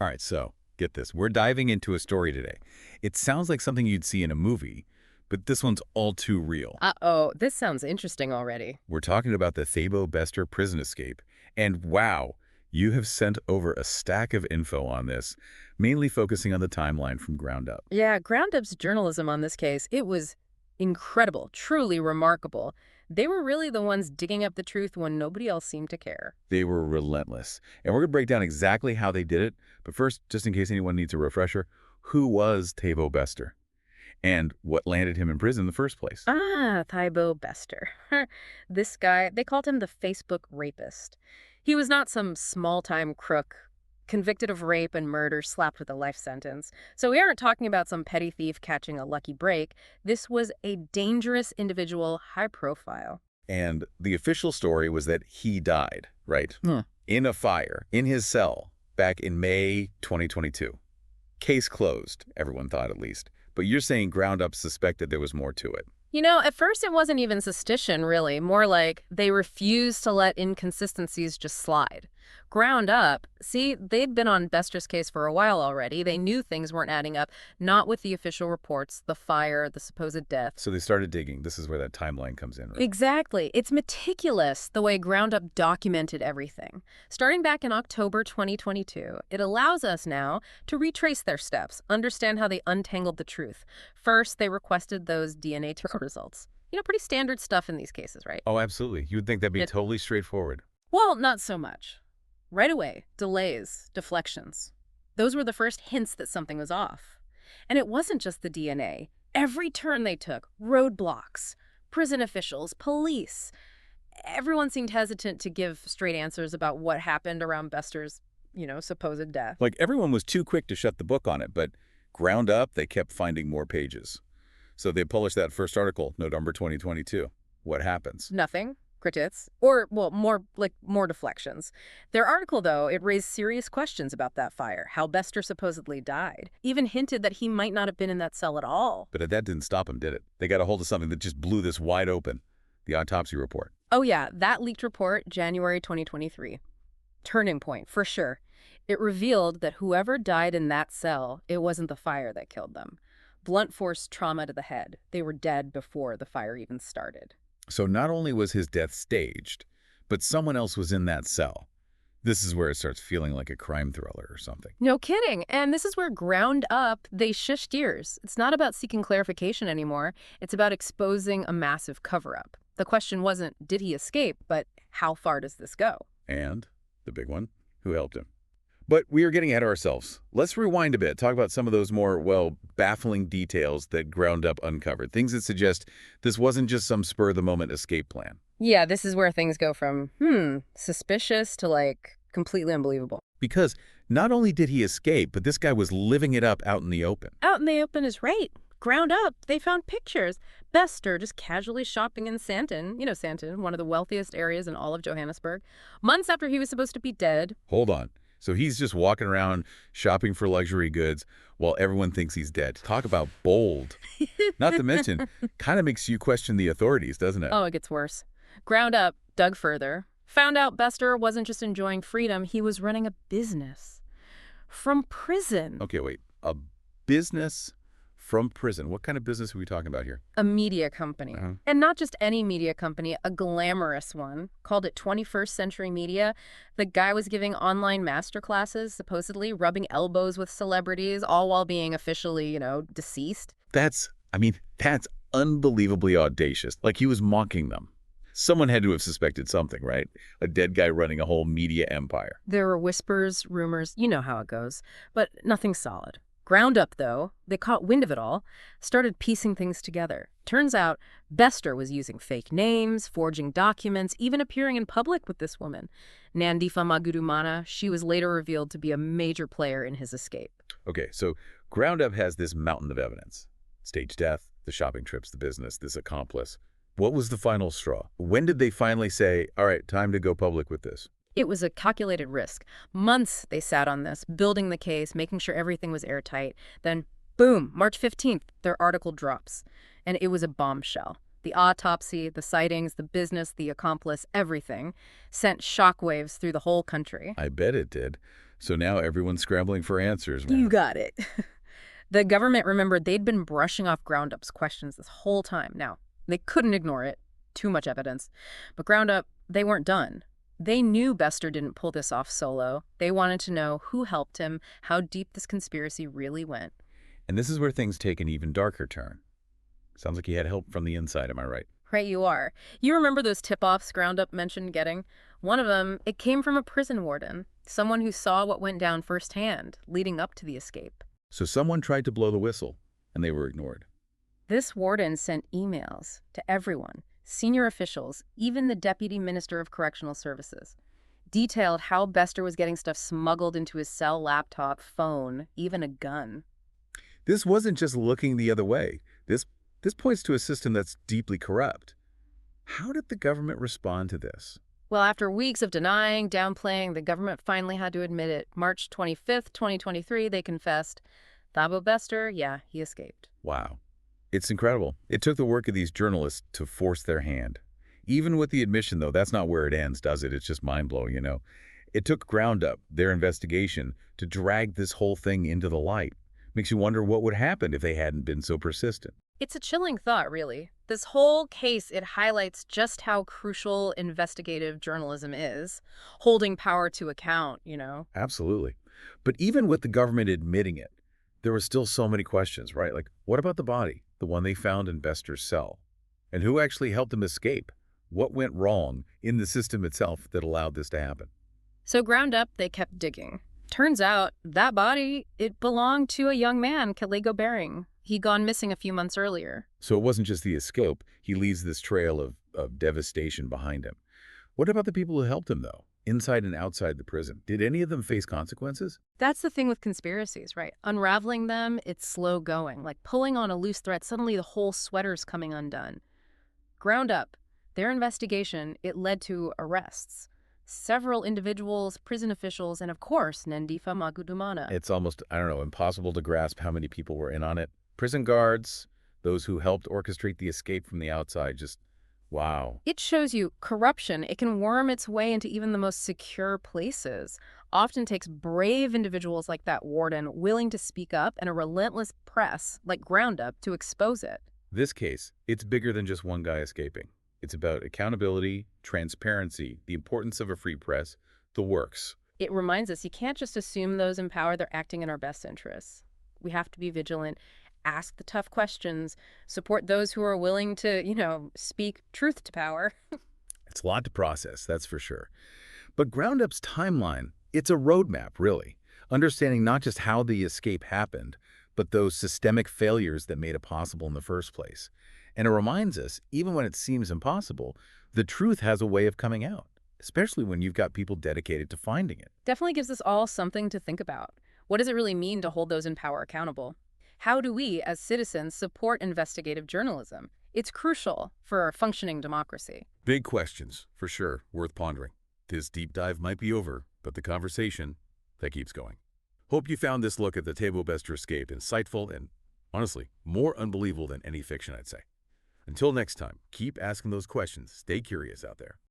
All right, so get this. We're diving into a story today. It sounds like something you'd see in a movie, but this one's all too real. Uh-oh, this sounds interesting already. We're talking about the Thabo Bester prison escape. And wow, you have sent over a stack of info on this, mainly focusing on the timeline from ground up. Yeah, GroundUp's journalism on this case, it was incredible, truly remarkable. They were really the ones digging up the truth when nobody else seemed to care. They were relentless. And we're going to break down exactly how they did it. But first, just in case anyone needs a refresher, who was Thabo Bester? And what landed him in prison in the first place? Ah, Thabo Bester. This guy, they called him the Facebook rapist. He was not some small-time crook, convicted of rape and murder, slapped with a life sentence. So we aren't talking about some petty thief catching a lucky break. This was a dangerous individual, high profile. And the official story was that he died, right? Hmm. In a fire, in his cell, back in May 2022. Case closed, everyone thought at least. But you're saying GroundUp suspected there was more to it. You know, at first it wasn't even suspicion, really. More like they refused to let inconsistencies just slide. Ground up, see, they'd been on Bester's case for a while already. They knew things weren't adding up, not with the official reports, the fire, the supposed death. So they started digging. This is where that timeline comes in, right? Exactly. It's meticulous, the way GroundUp documented everything. Starting back in October 2022, it allows us now to retrace their steps, understand how they untangled the truth. First, they requested those DNA results. You know, pretty standard stuff in these cases, right? Oh, absolutely. You would think that'd be It, totally straightforward. well, not so much. Right away, delays, deflections. Those were the first hints that something was off. And it wasn't just the DNA. Every turn they took, roadblocks, prison officials, police. Everyone seemed hesitant to give straight answers about what happened around Bester's, supposed death. Like everyone was too quick to shut the book on it, but GroundUp, they kept finding more pages. So they published that first article, November 2022. What happens? Nothing. Critics. Or, well, more deflections. Their article, though, it raised serious questions about that fire, how Bester supposedly died. Even hinted that he might not have been in that cell at all. But that didn't stop them, did it? They got a hold of something that just blew this wide open. The autopsy report. Oh yeah, that leaked report, January 2023. Turning point, for sure. It revealed that whoever died in that cell, it wasn't the fire that killed them. Blunt force trauma to the head. They were dead before the fire even started. So not only was his death staged, but someone else was in that cell. This is where it starts feeling like a crime thriller or something. No kidding. And this is where ground up, they shift gears. It's not about seeking clarification anymore. It's about exposing a massive cover-up. The question wasn't, did he escape, but how far does this go? And the big one, who helped him? But we are getting ahead of ourselves. Let's rewind a bit, talk about some of those more, well, baffling details that GroundUp uncovered. Things that suggest this wasn't just some spur-of-the-moment escape plan. Yeah, this is where things go from, suspicious to, completely unbelievable. Because not only did he escape, but this guy was living it up out in the open. Out in the open is right. Ground up, they found pictures. Bester just casually shopping in Sandton, Sandton, one of the wealthiest areas in all of Johannesburg, months after he was supposed to be dead. Hold on. So he's just walking around shopping for luxury goods while everyone thinks he's dead. Talk about bold. Not to mention, kind of makes you question the authorities, doesn't it? Oh, it gets worse. Ground up, dug further, found out Bester wasn't just enjoying freedom, he was running a business. From prison. Okay, wait. A business from prison. What kind of business are we talking about here? A media company. And not just any media company, a glamorous one. Called it 21st Century Media. The guy was giving online masterclasses, supposedly rubbing elbows with celebrities, all while being officially, deceased. That's unbelievably audacious. Like he was mocking them. Someone had to have suspected something, right? A dead guy running a whole media empire. There were whispers, rumors, you know how it goes, but nothing solid. Ground up, though, they caught wind of it all, started piecing things together. Turns out, Bester was using fake names, forging documents, even appearing in public with this woman. Nandifa Magudumana, she was later revealed to be a major player in his escape. Okay, so GroundUp has this mountain of evidence. Staged death, the shopping trips, the business, this accomplice. What was the final straw? When did they finally say, all right, time to go public with this? It was a calculated risk. Months they sat on this, building the case, making sure everything was airtight. Then, boom, March 15th, their article drops. And it was a bombshell. The autopsy, the sightings, the business, the accomplice, everything sent shockwaves through the whole country. I bet it did. So now everyone's scrambling for answers, You man. got it. The government remembered they'd been brushing off GroundUp's questions this whole time. Now, they couldn't ignore it. Too much evidence. But GroundUp, they weren't done. They knew Bester didn't pull this off solo. They wanted to know who helped him, how deep this conspiracy really went. And this is where things take an even darker turn. Sounds like he had help from the inside, am I right? Right, you are. You remember those tip-offs GroundUp mentioned getting? One of them, it came from a prison warden, someone who saw what went down firsthand, leading up to the escape. So someone tried to blow the whistle, and they were ignored. This warden sent emails to everyone, senior officials, even the Deputy Minister of Correctional Services, detailed how Bester was getting stuff smuggled into his cell laptop, phone, even a gun. This wasn't just looking the other way. This points to a system that's deeply corrupt. How did the government respond to this? Well, after weeks of denying, downplaying, the government finally had to admit it. March 25th, 2023, they confessed. Thabo Bester, yeah, he escaped. Wow. It's incredible. It took the work of these journalists to force their hand. Even with the admission, though, that's not where it ends, does it? It's just mind-blowing, you know? It took GroundUp, their investigation, to drag this whole thing into the light. Makes you wonder what would happen if they hadn't been so persistent. It's a chilling thought, really. This whole case, it highlights just how crucial investigative journalism is, holding power to account, you know? Absolutely. But even with the government admitting it, there were still so many questions, right? Like, what about the body, the one they found in Bester's cell? And who actually helped him escape? What went wrong in the system itself that allowed this to happen? So GroundUp, they kept digging. Turns out that body, it belonged to a young man, Kalego Bering. He'd gone missing a few months earlier. So it wasn't just the escape. He leaves this trail of devastation behind him. What about the people who helped him, though, inside and outside the prison? Did any of them face consequences? That's the thing with conspiracies, right? Unraveling them, it's slow going. Like pulling on a loose thread, suddenly the whole sweater's coming undone. GroundUp, their investigation, it led to arrests. Several individuals, prison officials, and of course, Nandipha Magudumana. It's almost, I don't know, impossible to grasp how many people were in on it. Prison guards, those who helped orchestrate the escape from the outside, just wow. It shows you corruption. It can worm its way into even the most secure places. Often takes brave individuals like that warden willing to speak up and a relentless press like GroundUp to expose it. This case, it's bigger than just one guy escaping. It's about accountability, transparency, the importance of a free press, the works. It reminds us you can't just assume those in power they're acting in our best interests. We have to be vigilant, ask the tough questions, support those who are willing to, speak truth to power. It's a lot to process, that's for sure. But GroundUp's timeline, it's a roadmap, really. Understanding not just how the escape happened, but those systemic failures that made it possible in the first place. And it reminds us, even when it seems impossible, the truth has a way of coming out, especially when you've got people dedicated to finding it. Definitely gives us all something to think about. What does it really mean to hold those in power accountable? How do we, as citizens, support investigative journalism? It's crucial for a functioning democracy. Big questions, for sure, worth pondering. This deep dive might be over, but the conversation, that keeps going. Hope you found this look at the Thabo Bester escape insightful and, honestly, more unbelievable than any fiction, I'd say. Until next time, keep asking those questions. Stay curious out there.